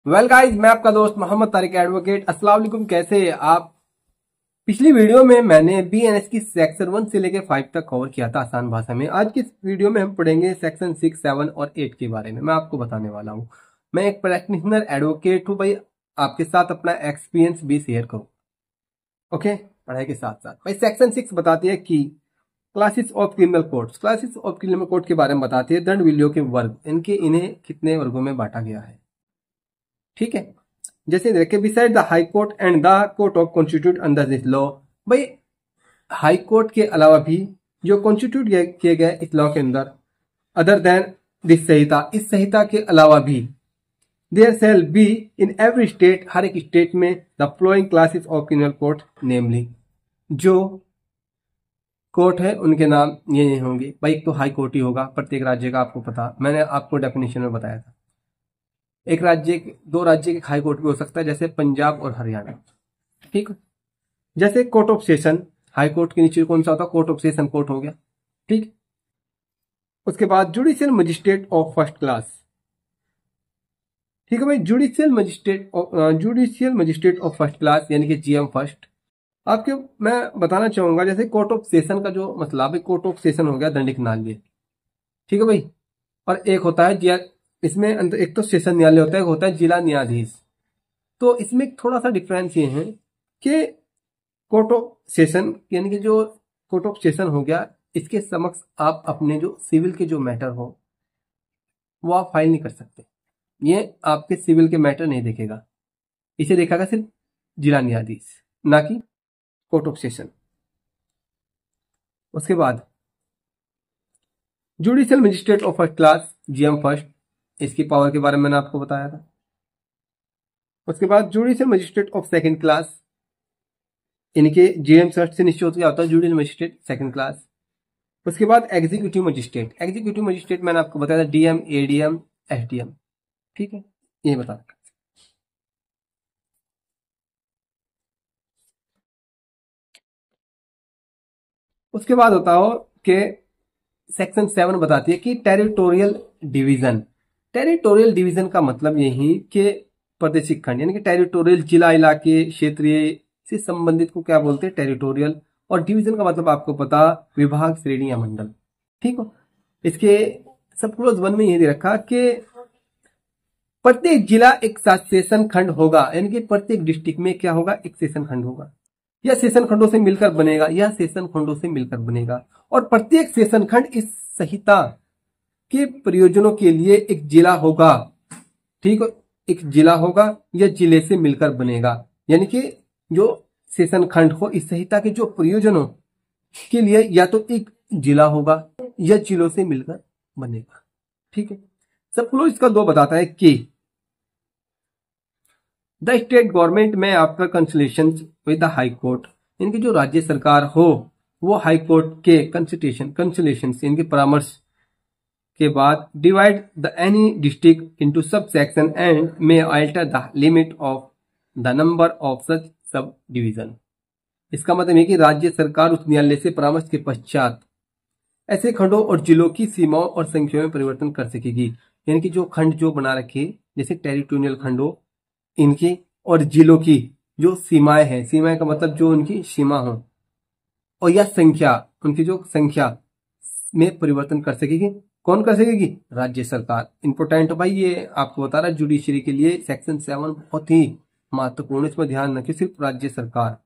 Well guys, मैं आपका दोस्त मोहम्मद तारिक एडवोकेट। अस्सलाम वालेकुम। कैसे हैं आप? पिछली वीडियो में मैंने बीएनएस की सेक्शन 1 से लेकर 5 तक कवर किया था आसान भाषा में। आज की इस वीडियो में हम पढ़ेंगे सेक्शन 6, 7 और 8 के बारे में। मैं आपको बताने वाला हूँ। मैं एक प्रैक्टिशनर एडवोकेट हूँ भाई, आपके साथ अपना एक्सपीरियंस भी शेयर करूँ। ओके, पढ़ाई के साथ साथ भाई सेक्शन 6 बताती है कि classes of criminal courts. Classes of criminal court के बारे में बताती है दंड विधियों के वर्ग, इन्हें कितने वर्गों में बांटा गया है। ठीक है, जैसे देखे beside the high court and the court of constitute under this law. भाई हाई कोर्ट के अलावा भी जो कॉन्स्टिट्यूट किए गए इस लॉ के अंदर, अदर देन दिस संहिता, इस संहिता के अलावा भी there shall be in every state, हर एक स्टेट में the flowing classes of criminal court, namely जो कोर्ट है उनके नाम ये होंगे। भाई एक तो हाई कोर्ट ही होगा प्रत्येक राज्य का, आपको पता, मैंने आपको डेफिनेशन में बताया था। एक राज्य, दो राज्य के हाई कोर्ट भी हो सकता है, जैसे पंजाब और हरियाणा। ठीक, जैसे court of session, high court के नीचे कौन सा होता है? कोर्ट ऑफ सेशन कोर्ट हो गया। ठीक, उसके बाद judicial magistrate of first class. ठीक है भाई, judicial magistrate of first class यानी कि जीएम फर्स्ट। आपके मैं बताना चाहूंगा, जैसे कोर्ट ऑफ सेशन का जो मतलब है, कोर्ट ऑफ सेशन हो गया दंडिक न्यायालय। ठीक है भाई, और एक होता है इसमें एक तो सेशन न्यायालय होता है, एक होता है जिला न्यायाधीश। तो इसमें थोड़ा सा डिफरेंस ये है कि कोर्ट ऑफ सेशन यानी कि जो कोर्ट ऑफ सेशन हो गया, इसके समक्ष आप अपने जो सिविल के जो मैटर हो वो आप फाइल नहीं कर सकते। ये आपके सिविल के मैटर नहीं देखेगा, इसे देखेगा सिर्फ जिला न्यायाधीश, ना कि कोर्ट ऑफ सेशन। उसके बाद judicial magistrate of first class, GM first, इसकी पावर के बारे में मैंने आपको बताया था। उसके बाद judicial magistrate of second class, इनके जीएम फर्स्ट से निश्चित क्या होता है? Judicial magistrate second class. उसके बाद एग्जीक्यूटिव मजिस्ट्रेट, एग्जीक्यूटिव मजिस्ट्रेट मैंने आपको बताया था डीएम, एडीएम, एसडीएम। ठीक है, ये बता रखा। उसके बाद होता हो कि सेक्शन 7 बताती है कि टेरिटोरियल डिवीजन। टेरिटोरियल डिवीजन का मतलब यही कि प्रादेशिक खंड, यानी कि टेरिटोरियल जिला, इलाके, क्षेत्रीय से संबंधित को क्या बोलते हैं? टेरिटोरियल। और डिवीजन का मतलब आपको पता, विभाग, श्रेणी या मंडल। ठीक हो, इसके सब क्लोज 1 में यही दे रखा कि प्रत्येक जिला एक सेशन खंड होगा, यानी कि प्रत्येक डिस्ट्रिक्ट में क्या होगा? एक सेशन खंड होगा, या सेशन खंडों से मिलकर बनेगा, या सेशन खंडों से मिलकर बनेगा। और प्रत्येक सेशन खंड इस संहिता के प्रयोजनों के लिए एक जिला होगा। ठीक है, एक जिला होगा या जिले से मिलकर बनेगा, यानी कि जो सेशन खंड हो इस संहिता के जो प्रयोजनों के लिए या तो एक जिला होगा या जिलों से मिलकर बनेगा। ठीक है, सब क्लोज इसका 2 बताता है कि द स्टेट गवर्नमेंट में after consultation with the high court, इनकी जो राज्य सरकार हो वो हाई कोर्ट के कंसल्टेशन इनके परामर्श के बाद divide the any district into sub section and may alter the limit of the number of such sub division. इसका मतलब है कि राज्य सरकार उस न्यायालय से परामर्श के पश्चात ऐसे खंडों और जिलों की सीमाओं और संख्या में परिवर्तन कर सकेगी। यानी कि जो खंड जो बना रखे, जैसे टेरिटोरियल खंडों, इनकी और जिलों की जो सीमाएं हैं, सीमाएं का मतलब जो उनकी सीमा हो, और या संख्या, उनकी जो संख्या में परिवर्तन कर सकेगी। कौन कर सकेगी? राज्य सरकार। इंपोर्टेंट भाई, ये आपको बता रहा है जुडिशरी के लिए सेक्शन 7 बहुत ही महत्वपूर्ण, इसमें ध्यान रखिए। सिर्फ राज्य सरकार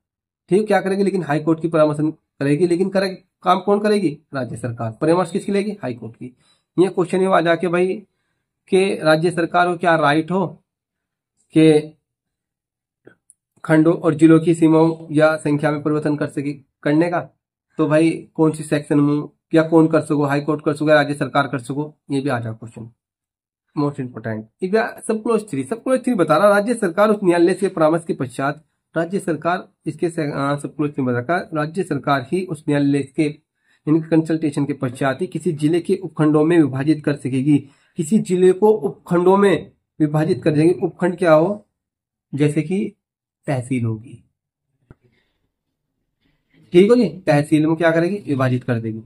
ठीक क्या करेगी, लेकिन हाई कोर्ट की परामर्श करेगी, लेकिन काम कौन करेगी? राज्य सरकार। परामर्श किसकी लेगी? हाई कोर्ट की। ये क्वेश्चन आ जाके भाई कि राज्य सरकार को क्या राइट हो कि खंडों और जिलों की सीमाओं या संख्या में परिवर्तन कर सके करने का? तो भाई कौन सी सेक्शन में या कौन कर सको? हाई कोर्ट कर सको, राज्य सरकार कर सको? ये भी आ जाए क्वेश्चन, मोस्ट इंपोर्टेंट। सब क्लोज 3 बता रहा, राज्य सरकार उस न्यायालय से परामर्श के पश्चात, राज्य सरकार इसके सब क्लोज 3 बता रहा, राज्य सरकार ही उस न्यायालय के कंसल्टेशन के पश्चात ही किसी जिले के उपखंडों में विभाजित कर सकेगी। किसी जिले को उपखंडों में विभाजित कर देंगे। उपखंड क्या हो? जैसे कि तहसील होगी। ठीक हो जी, तहसील में क्या करेगी? विभाजित कर देगी।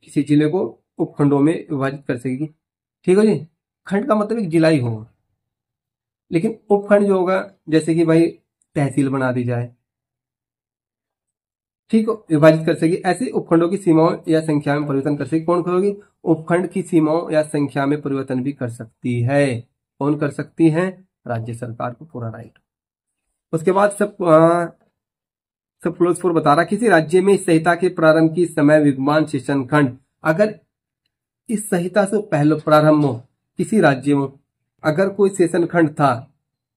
किसी जिले को उपखंडों में विभाजित कर सकेगी। ठीक हो जी, खंड का मतलब एक जिला ही होगा। लेकिन उपखंड जो होगा, जैसे कि भाई तहसील बना दी जाए, ठीक हो, विभाजित कर सके, ऐसे उपखंडों की सीमाओं या संख्या में परिवर्तन कर सके। कौन करोगी? उपखंड की सीमाओं या संख्या में परिवर्तन भी कर सकती है। कौन कर सकती है? राज्य सरकार को पूरा राइट। उसके बाद सब क्लोज फोर बता रहा, किसी राज्य में इस संहिता के प्रारंभ की समय विद्यमान सेशन खंड, अगर इस संहिता से पहले प्रारंभ हो किसी राज्य में, अगर कोई सेशन खंड था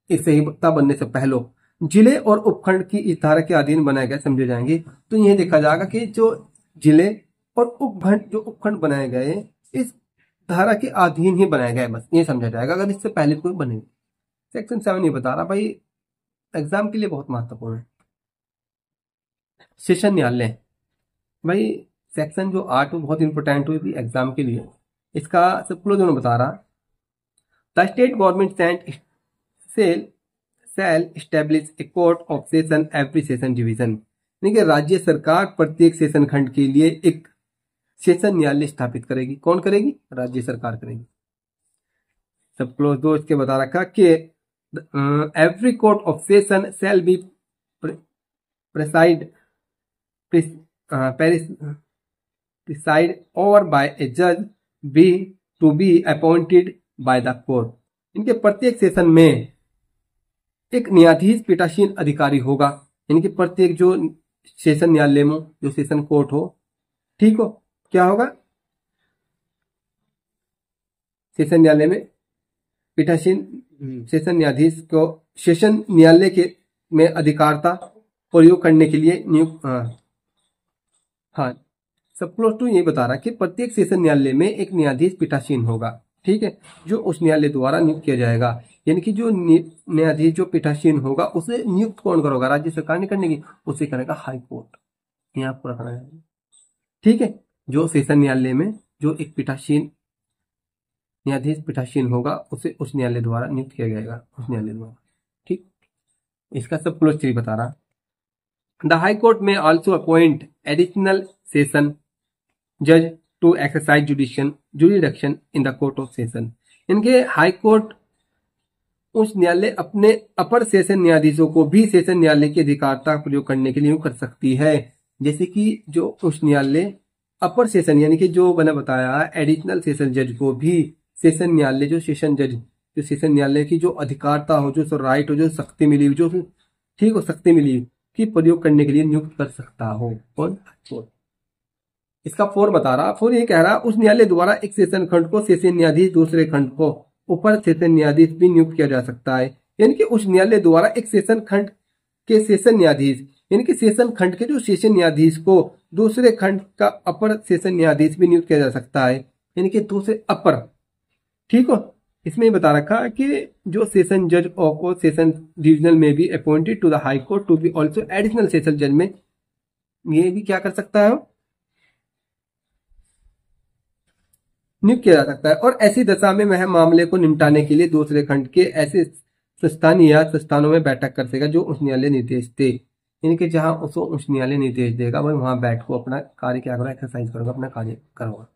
इस संहिता बनने से पहले, जिले और उपखंड की इस धारा के अधीन बनाए गए समझे जाएंगे। तो यह देखा जाएगा कि जो जिले और उपखंड, जो उपखंड बनाए गए इस धारा के अधीन ही बनाए गए, बस ये समझा जाएगा। अगर इससे पहले कोई बने। सेक्शन 7 ये बता रहा भाई, एग्जाम के लिए बहुत महत्वपूर्ण है। सेशन न्यायालय भाई, सेक्शन जो 8 बहुत इंपॉर्टेंट हुई थी एग्जाम के लिए। इसका सब क्लोज दोनों बता रहा, the state government shall establish a court of session every session division, यानी कि राज्य सरकार प्रत्येक सेशन खंड के लिए एक सेशन न्यायालय स्थापित करेगी। कौन करेगी? राज्य सरकार करेगी। सब क्लोज 2 इसके बता रखा कि every court of session shall be preside over by a जज be to be appointed by the court. इनके प्रत्येक सेशन में एक न्यायाधीश पीठासीन अधिकारी होगा, इनके प्रत्येक जो सेशन न्यायालय में, जो सेशन कोर्ट हो, ठीक हो, क्या होगा? सेशन न्यायालय में पीठासीन सेशन न्यायाधीश को सेशन न्यायालय के में अधिकारता प्रयोग करने के लिए नियुक्त। हाँ, सब क्लोज टू ये बता रहा कि प्रत्येक सेशन न्यायालय में एक न्यायाधीश पीठासीन होगा, ठीक है, जो उस न्यायालय द्वारा नियुक्त किया जाएगा। यानी कि जो न्यायाधीश जो पीठासीन होगा उसे नियुक्त कौन करोगा? राज्य सरकार नहीं करने की, उसे करेगा हाई कोर्ट। यहाँ पूरा करना है, ठीक है। जो सेशन न्यायालय में जो एक पीठासीन न्यायाधीश पीठासीन होगा उसे उस न्यायालय द्वारा नियुक्त किया जाएगा, उस न्यायालय द्वारा, ठीक। इसका सब क्लोज 3 बता रहा, द हाई कोर्ट में ऑल्सो अपॉइंट एडिशनल सेशन जज to exercise jurisdiction in the court of session. इनके हाई कोर्ट उस न्यायालय अपने अपर सेशन न्यायाधीशों को भी सेशन न्यायालय की अधिकारता प्रयोग करने के लिए कर सकती है। जैसे कि जो उस न्यायालय अपर सेशन, यानी कि जो मैंने बताया एडिशनल सेशन जज को भी सेशन न्यायालय, जो सेशन जज, जो सेशन न्यायालय की जो अधिकारता हो, जो राइट हो, जो शक्ति मिली, जो ठीक हो, शक्ति मिली कि प्रयोग करने के लिए नियुक्त कर सकता हो। कौन? इसका 4 बता रहा, 4 ये कह रहा, उस न्यायालय द्वारा एक सेशन खंड को सेशन न्यायाधीश, दूसरे खंड को ऊपर सेशन न्यायाधीश भी नियुक्त किया जा सकता है। यानी कि उस न्यायालय द्वारा एक सेशन खंड के सेशन न्यायाधीश, यानी कि सेशन खंड के जो सेशन न्यायाधीश को दूसरे खंड का अपर सेशन न्यायाधीश भी नियुक्त किया जा सकता है, यानी कि दूसरे अपर, ठीक हो। इसमें बता रखा कि जो सेशन जज ऑफ सेशन डिविजनल में भी appointed to the high court to be also additional session जज में ये भी क्या कर सकता है, नियुक्त किया जा सकता है। और ऐसी दशा में वह मामले को निपटाने के लिए दूसरे खंड के ऐसे संस्थान या संस्थानों में बैठक कर सकेगा जो उस न्यायालय निर्देश दे, यानी कि जहां उसको उस न्यायालय निर्देश देगा वह वहां बैठ को अपना कार्य क्या करेगा, एक्सरसाइज करेगा, अपना कार्य करेगा।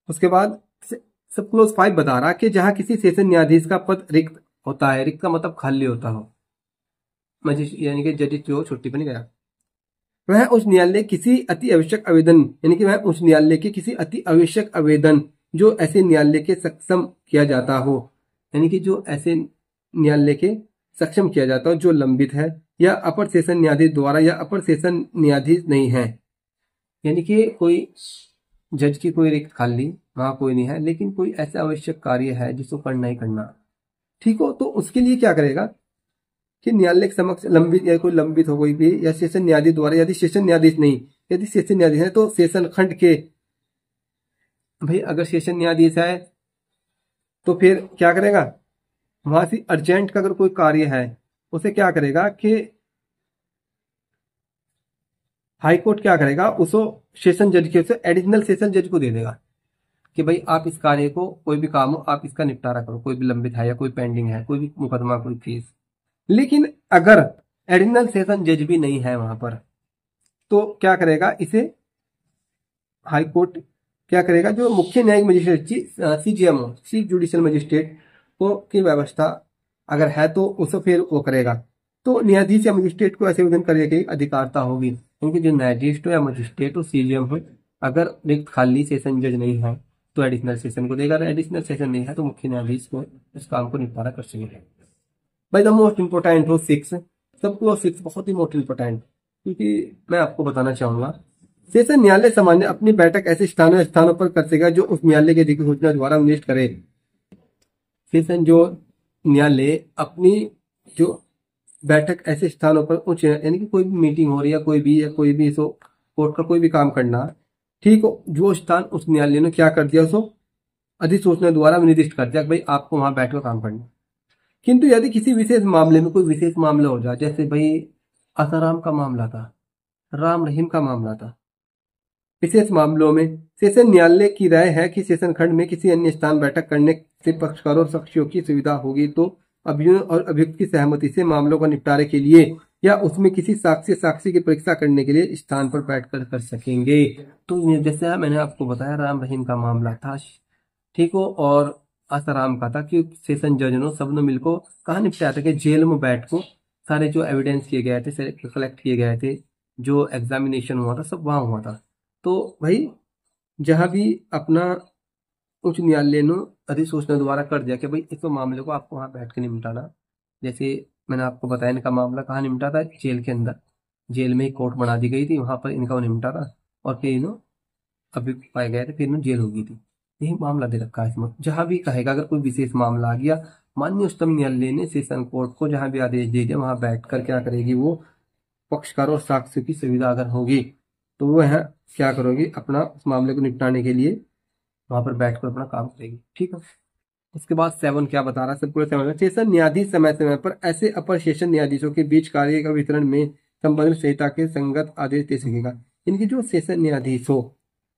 उसके बाद सब क्लोज 5 बता रहा कि जहां किसी सेशन न्यायाधीश का पद रिक्त होता है, रिक्त का मतलब खाली होता हो, यानी कि जज जो छुट्टी पर नहीं गया, वह उस न्यायालय किसी अति आवश्यक आवेदन, यानी कि वह उस न्यायालय के किसी अति आवश्यक आवेदन जो ऐसे न्यायालय के सक्षम किया जाता हो, यानी कि जो ऐसे न्यायालय के सक्षम किया जाता हो जो लंबित है या अपर सेशन न्यायाधीश द्वारा या अपर सेशन न्यायाधीश नहीं है, यानी कि कोई जज की कोई रिक्त खाली वहां कोई नहीं है, लेकिन कोई ऐसा आवश्यक कार्य है जिसको करना ही करना, ठीक हो, तो उसके लिए क्या करेगा कि न्यायालय के समक्ष लंबित या कोई लंबित हो कोई भी, या सेशन न्यायाधीश द्वारा, यदि सेशन न्यायाधीश नहीं, यदि सेशन न्यायाधीश है तो सेशन खंड के, भाई अगर सेशन न्यायाधीश है तो फिर क्या करेगा, वहां से अर्जेंट का अगर कोई कार्य है उसे क्या करेगा कि हाईकोर्ट क्या करेगा, उसको सेशन जज के, उसे एडिशनल सेशन जज को दे देगा कि भाई आप इस कार्य को, कोई भी काम हो आप इसका निपटारा करो, कोई भी लंबित है या कोई पेंडिंग है, कोई भी मुकदमा, कोई केस। लेकिन अगर एडिशनल सेशन जज भी नहीं है वहां पर तो क्या करेगा, इसे हाई कोर्ट क्या करेगा, जो मुख्य न्यायिक magistrate CJMO, chief judicial magistrate को की व्यवस्था अगर है तो उसे फिर वो करेगा। तो न्यायाधीश या मजिस्ट्रेट को ऐसे आवेदन करने की अधिकारता होगी, क्योंकि जो न्यायाधीश हो या मजिस्ट्रेट हो, सीजीएम हो, अगर रिक्त खाली सेशन जज नहीं है तो एडिशनल सेशन को देगा, एडिशनल सेशन नहीं है तो मुख्य न्यायाधीश को इस काम को निपटारा कर सकेगा। भाई द मोस्ट इंपोर्टेंट हो 6, सबको 6 बहुत ही मोस्ट इंपोर्टेंट, क्योंकि मैं आपको बताना चाहूंगा सेशन न्यायालय सामान्य अपनी बैठक ऐसे स्थानों पर कर सकेगा जो उस न्यायालय के अधिसूचना द्वारा निर्दिष्ट करे। सेशन जो न्यायालय अपनी जो बैठक ऐसे स्थानों पर उच्च यानी कि कोई भी मीटिंग हो रही है, कोई भी सो कोर्ट का कोई भी काम करना, ठीक हो, जो स्थान उस न्यायालय ने क्या कर दिया, उसको अधिसूचना द्वारा निर्दिष्ट कर दिया कि भाई आपको वहां बैठकर काम करना। किंतु यदि किसी विशेष मामले में कोई विशेष मामला हो जाए, जैसे भाई आसाराम का मामला था, राम रहीम का मामला था, विशेष मामलों में सेशन न्यायालय की राय है कि सेशन खंड में किसी अन्य स्थान बैठक करने से पक्षकारों और साक्षियों की सुविधा होगी तो अभियुक्त और अभियुक्त की सहमति से मामलों का निपटारे के लिए या उसमें किसी साक्षी की परीक्षा करने के लिए स्थान पर बैठकर कर सकेंगे। तो जैसे मैंने आपको बताया राम रहीम का मामला था, ठीक हो, और आसाराम का था कि सेशन जज ने सबने मिलकर कहा निपटाया था कि जेल में बैठ को सारे जो एविडेंस किए गए थे, कलेक्ट किए गए थे, जो एग्जामिनेशन हुआ था सब वहां हुआ था। तो भाई जहां भी अपना उच्च न्यायालय ने अधिसूचना द्वारा कर दिया कि भाई इस मामले को आपको वहां बैठ के निपटाना, जैसे मैंने आपको बताया इनका मामला कहाँ निपटा था, जेल के अंदर, जेल में ही कोर्ट बना दी गई थी, वहां पर इनका वो निपटा था और फिर इन्हों अभी पाए गए थे, फिर इन्हों जेल हो गई थी। यही मामला दे रखा है इसमें। जहां भी कहेगा अगर कोई विशेष मामला आ गया, माननीय उच्चतम न्यायालय ने सेशन कोर्ट को जहां भी आदेश दे दिया वहां बैठ कर क्या करेगी, वो पक्षकारों और साक्ष्यों की सुविधा अगर होगी तो वो है क्या करोगी, अपना उस मामले को निपटाने के लिए वहां पर बैठकर अपना काम करेगी। ठीक है, उसके बाद 7 क्या बता रहा है, सब पूरे 7 सेशन न्यायाधीश समय समय पर ऐसे अपर सेशन न्यायाधीशों के बीच कार्य का वितरण में संबंधित संहिता के संगत आदेश दे सकेगा। इनकी जो सेशन न्यायाधीश हो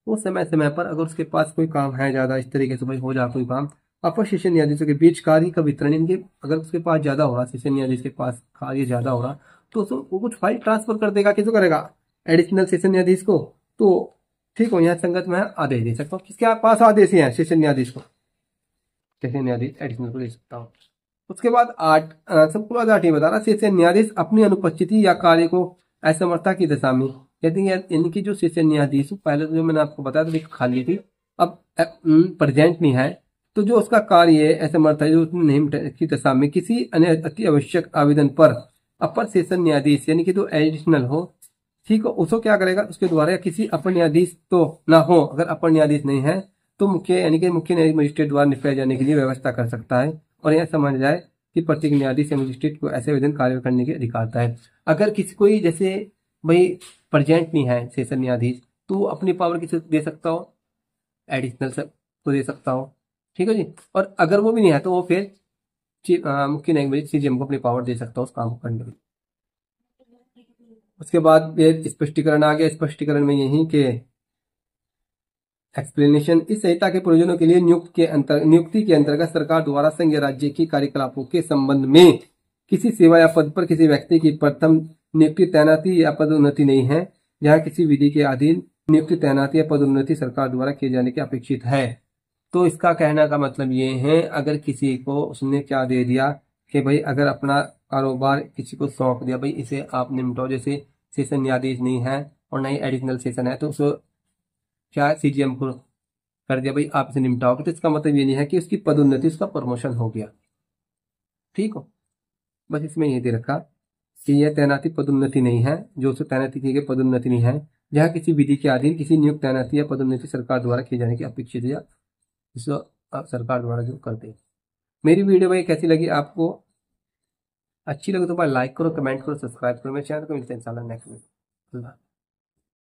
वो समय समय पर अगर उसके पास कोई काम है ज्यादा इस तरीके से भाई हो जाए कोई काम, अपर सेशन न्यायाधीशों के बीच कार्य का वितरण, इनके अगर उसके पास ज्यादा हो रहा, सेशन न्यायाधीश के पास कार्य ज्यादा हो रहा तो वो कुछ फाइल ट्रांसफर कर देगा, किसको करेगा, एडिशनल सेशन न्यायाधीश को। तो ठीक हो, यहाँ संगत में आदेश दे सकता हूँ, किसके पास आदेश है सेशन न्यायाधीश को, सेशन न्यायाधीश एडिशनल को दे सकता हूँ। उसके बाद 8 सबको 8 बता रहा, सेशन न्यायाधीश अपनी अनुपस्थिति या कार्य को असमर्थता की दशा में, यदि इनकी जो सेशन न्यायाधीश पहले तो जो मैंने आपको बताया था खाली थी, अब प्रेजेंट नहीं है, तो जो उसका कार्य है असमर्थ है, जो नहीं की दशा में किसी अन्य अति आवश्यक आवेदन पर अपर सेशन न्यायाधीश यानी कि जो एडिशनल हो, ठीक हो, उसको क्या करेगा, उसके द्वारा किसी अपर न्यायाधीश तो ना हो, अगर अपर न्यायाधीश नहीं है तो मुख्य यानी कि मुख्य न्यायाधीश मजिस्ट्रेट द्वारा निपटाए जाने के लिए व्यवस्था कर सकता है। और यह समझ जाए कि प्रत्येक न्यायाधीश या मजिस्ट्रेट को ऐसे आवेदन कार्य करने की अधिकारता है। अगर किसी कोई जैसे भाई प्रेजेंट नहीं है सेशन न्यायाधीश, तो वो अपनी पावर किसी दे सकता हो, एडिशनल को दे सकता हो, ठीक है जी। और अगर वो भी नहीं है तो वो फिर मुख्य न्यायिक मजिस्ट्रेट सीजीएम को अपनी पावर दे सकता हो उस काम को करने के लिए। उसके बाद ये स्पष्टीकरण आ गया, स्पष्टीकरण में यही के एक्सप्लेनेशन, इस संहिता के प्रयोजनों के लिए नियुक्ति के अंतर्गत सरकार द्वारा संघ राज्य की कार्यकलापों के संबंध में किसी सेवा या पद पर किसी व्यक्ति की प्रथम नियुक्ति, तैनाती या पदोन्नति नहीं है, जहां किसी विधि के अधीन नियुक्ति, तैनाती या पदोन्नति सरकार द्वारा किए जाने की अपेक्षित है। तो इसका कहने का मतलब ये है, अगर किसी को उसने क्या दे दिया कि भाई अगर अपना कारोबार किसी को सौंप दिया, भाई इसे आप निपटाओ, जैसे सेशन न्यायाधीश नहीं है और नहीं एडिशनल सेशन है, तो उसको क्या सीजीएम को कर दिया भाई आप इसे निपटाओगे, तो इसका मतलब ये नहीं है कि उसकी पदोन्नति, उसका प्रमोशन हो गया। ठीक हो, बस इसमें ये दे रखा कि यह तैनाती पदोन्नति नहीं है, जो उससे तैनाती की गई पदोन्नति नहीं है, जहां किसी विधि के अधीन किसी नियुक्त, तैनाती या पदोन्नति सरकार द्वारा किए जाने की अपेक्षित या सरकार द्वारा जो करते हैं। मेरी वीडियो भाई कैसी लगी आपको, अच्छी लगे तो भाई लाइक करो, कमेंट करो, सब्सक्राइब करो मेरे चैनल को। मिलते हैं इंशाल्लाह नेक्स्ट वीडियो।